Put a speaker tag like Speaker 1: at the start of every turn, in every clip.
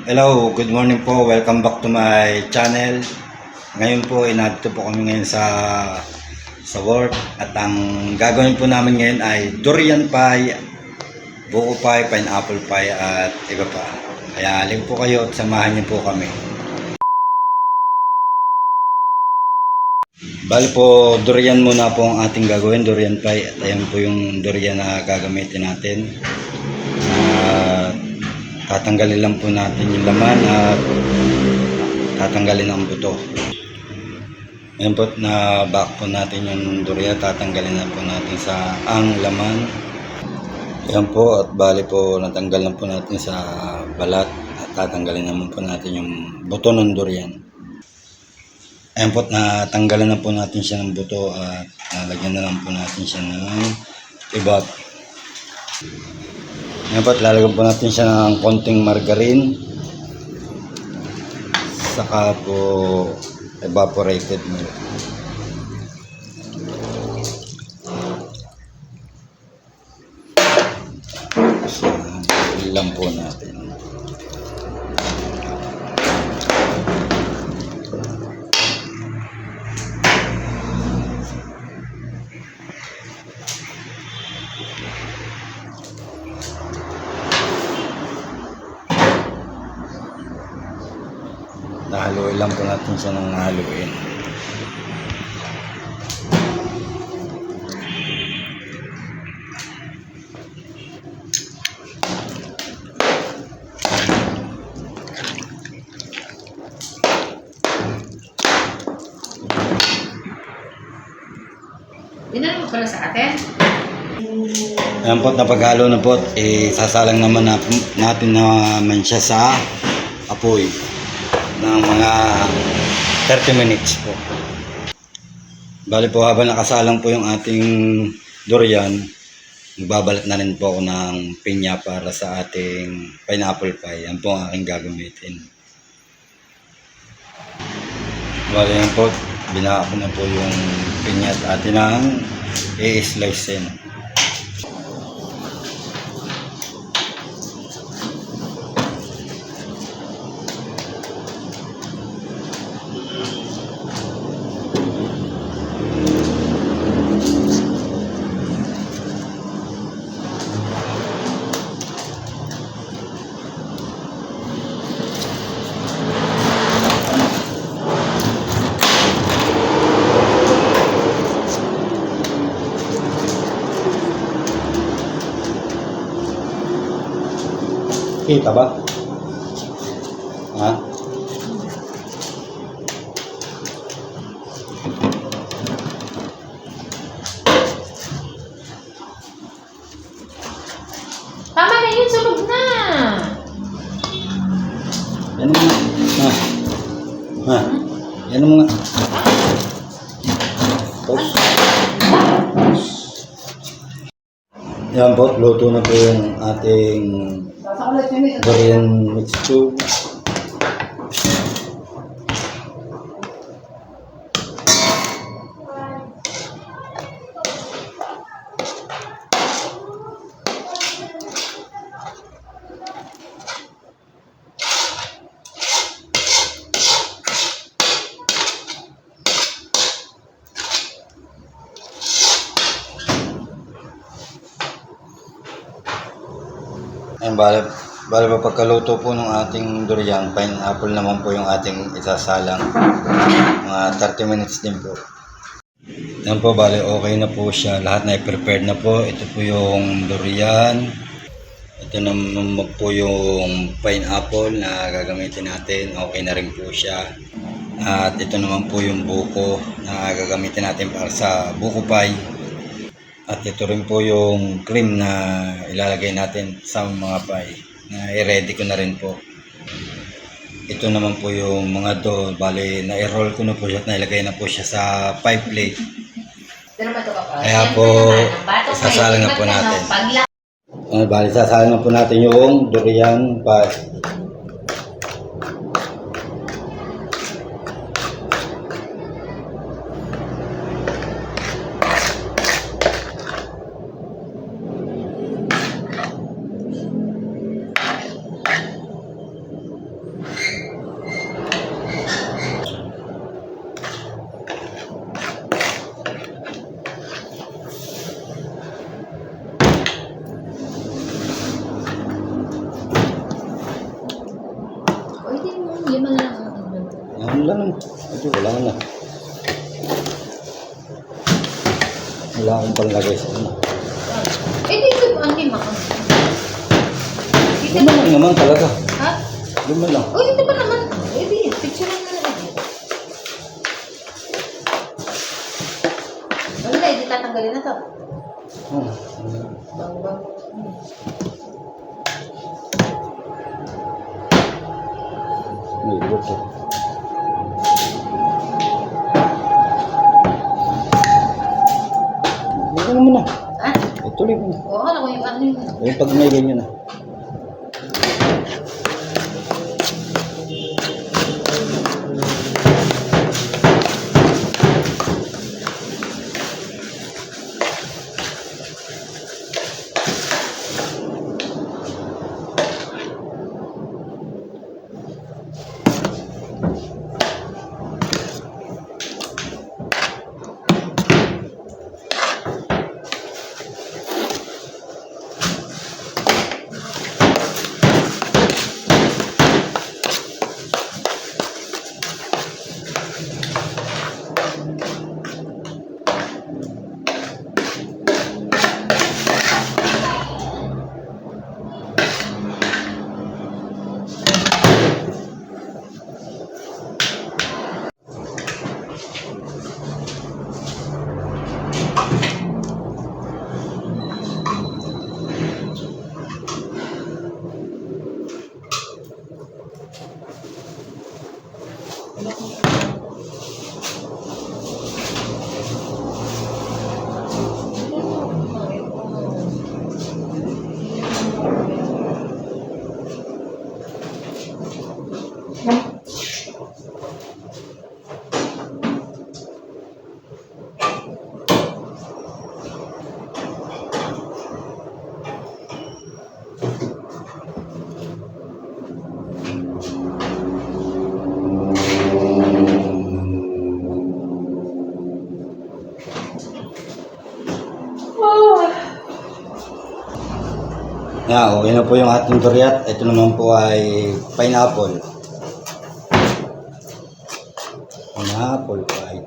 Speaker 1: Hello, good morning po. Welcome back to my channel. Ngayon po, nandito po kami ngayon sa work at ang gagawin po namin ngayon ay durian pie, buko pie, pineapple pie at iba pa. Kaya link po kayo at samahan niyo po kami. Bali po, durian muna po ang ating gagawin, durian pie. At ayan po yung durian na gagamitin natin. Tatanggalin lang po natin yung laman at tatanggalin ang buto. Ayan po, na back po natin yung durian, tatanggalin na po natin sa ang laman. Ayan po, at bali po natanggal na po natin sa balat at tatanggalin naman po natin yung buto ng durian. Ayan po, natanggalan na po natin siya ng buto at nalagyan na lang po natin siya ng ibag. Ayan po, lalagyan po natin siya ng konting margarine. Saka po evaporated milk. So, ilan po natin. Nahaluin lang po natin siya ng nahaluin.
Speaker 2: Dinala mo pala sa atin?
Speaker 1: Ayan po, napaghalo na po, sasalang naman natin naman siya sa apoy ng mga 30 minutes po. Bali po, habang nakasalang po yung ating durian, magbabalat na rin po ako ng pinya para sa ating pineapple pie. Yan po ang aking gagamitin. Bali yan po, binaka ko na po yung pinya at atin ang i-slice in. Kita ba? Ha?
Speaker 2: Tama na yun, sunog na!
Speaker 1: Yan mo nga. Ha? Ha? Yan mo nga. Oops. Yan po, luto na po yung ating durian mixture. Ayan, bale pa pagkaluto po ng ating durian, pineapple naman po yung ating isasalang. Mga 30 minutes din po. Ayan po, bale okay na po siya. Lahat na i-prepared na po. Ito po yung durian. Ito naman po yung pineapple na gagamitin natin. Okay na rin po siya. At ito naman po yung buko na gagamitin natin para sa buko pie. At ito rin po yung cream na ilalagay natin sa mga pie na i-ready ko na rin po. Ito naman po yung mga dough. Bali, na-roll ko na po siya at nailagay na po siya sa pie plate. Kaya po, sasalang na po natin. Bali, sasalang na po natin yung durian pie. Wala na. Wala akong panlagay sa ano.
Speaker 2: Eh, dito po, hindi makang. Dito
Speaker 1: Luma lang naman talaga.
Speaker 2: Ha?
Speaker 1: Luma lang.
Speaker 2: Oh, dito pa naman. Eh, di, picture lang na lang. Wala, hindi tatanggalin na to.
Speaker 1: Oh.
Speaker 2: Bang.
Speaker 1: May iba to. Ano mo na?
Speaker 2: Ha?
Speaker 1: Ituloy mo na.
Speaker 2: Oo, ano ko yung ano yun.
Speaker 1: Yung pag may ganyan na. Okay na po yung ating duriat. Ito naman po ay pineapple. Pineapple pie.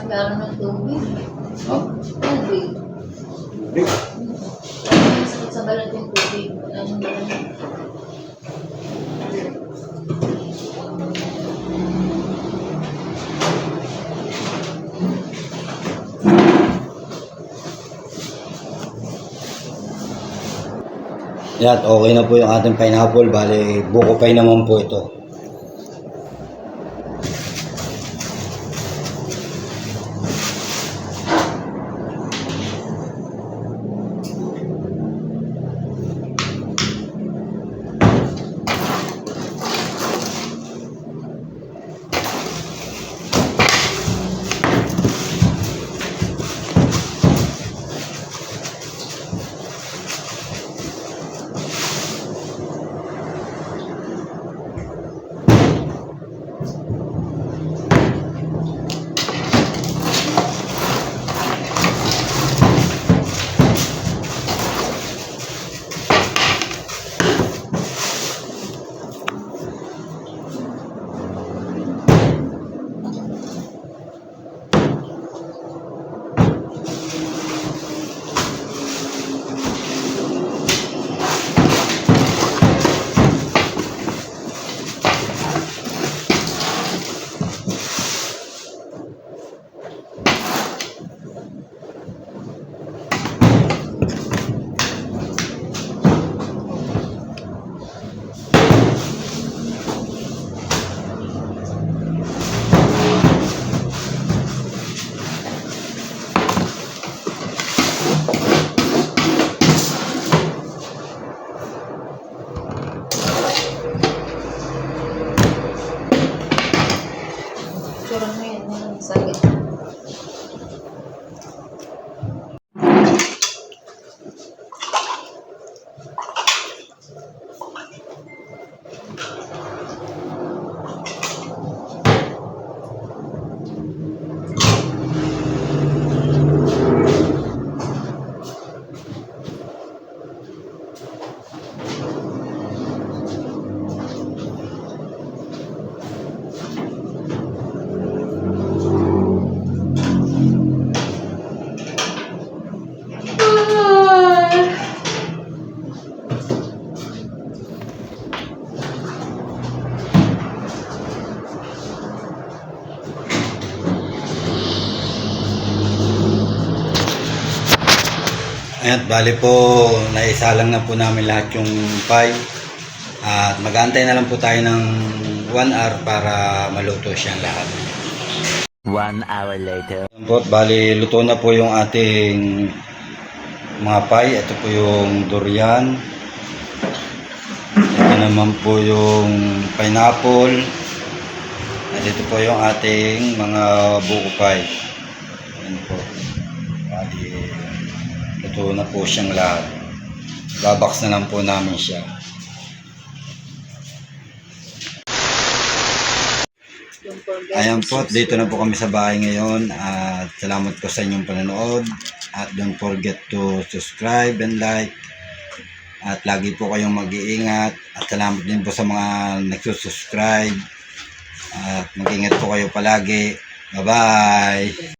Speaker 2: Nag-aaral ng tubig.
Speaker 1: Huh?
Speaker 2: Tubig.
Speaker 1: Big.
Speaker 2: Ang sakit sa balat yung tubig. Anong balat?
Speaker 1: Yan, okay na po yung ating pineapple. Bale, buko pie naman po ito. Ayan, bali po, naisalang na po namin lahat yung pie. At mag-aantay na lang po tayo ng 1 hour para maluto siyang lahat.
Speaker 3: 1 hour later.
Speaker 1: Ayan po, bali, luto na po yung ating mga pie. Ito po yung durian. Ito naman po yung pineapple. At ito po yung ating mga buko pie. Ayan po. Bali, luto na po siyang lahat. Babaks na lang po namin siya.
Speaker 2: Don't forget
Speaker 1: Ayan
Speaker 2: to
Speaker 1: po, dito na po kami sa bahay ngayon at salamat po sa inyong panonood at don't forget to subscribe and like at lagi po kayong mag-iingat at salamat din po sa mga nagsusubscribe at mag-ingat po kayo palagi. Bye bye!